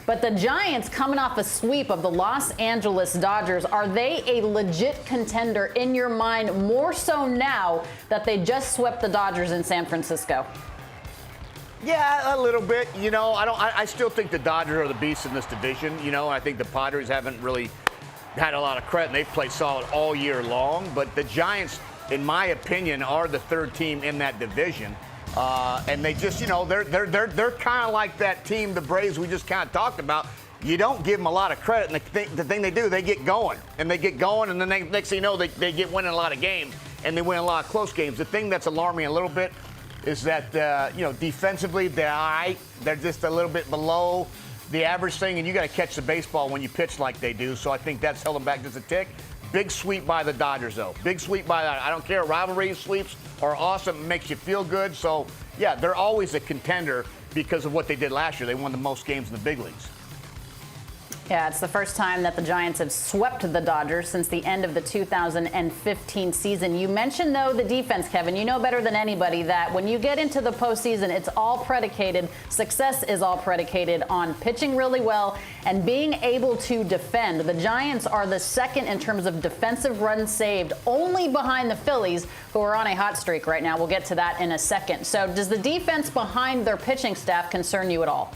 But the Giants, coming off a sweep of the Los Angeles Dodgers, are they a legit contender in your mind, more so now that they just swept the Dodgers in San Francisco? Yeah, a little bit. You know, I still think the Dodgers are the beast in this division. You know, I think the Padres haven't really had a lot of credit, and they've played solid all year long. But the Giants, in my opinion, are the third team in that division. And they just, you know, they're kind of like that team, the Braves we just kind of talked about. You don't give them a lot of credit, and the thing they do, they get going. And they get going, and then next thing you know, they get winning a lot of games, and they win a lot of close games. The thing that's alarming a little bit is that, you know, defensively, they're all right. They're just a little bit below the average thing, and you got to catch the baseball when you pitch like they do. So I think that's held them back just a tick. Big sweep by the Dodgers, though. Big sweep by that. I don't care. Rivalry sweeps are awesome. It makes you feel good. So, yeah, they're always a contender because of what they did last year. They won the most games in the big leagues. Yeah, it's the first time that the Giants have swept the Dodgers since the end of the 2015 season. You mentioned, though, the defense, Kevin. You know better than anybody that when you get into the postseason, it's all predicated, success is all predicated on pitching really well and being able to defend. The Giants are the second in terms of defensive runs saved, only behind the Phillies, who are on a hot streak right now. We'll get to that in a second. So does the defense behind their pitching staff concern you at all?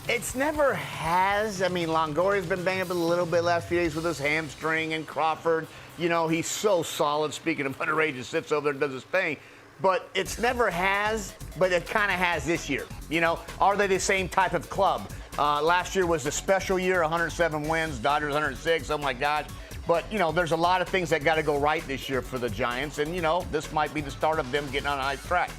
It's never has. I mean, Longoria's been banged up a little bit last few days with his hamstring, and Crawford, you know, he's so solid. Speaking of underage, just sits over there and does his thing. But it's never has, but it kind of has this year. You know, are they the same type of club? Last year was a special year, 107 wins, Dodgers 106, oh my gosh. But, you know, there's a lot of things that got to go right this year for the Giants, and, you know, this might be the start of them getting on a nice track.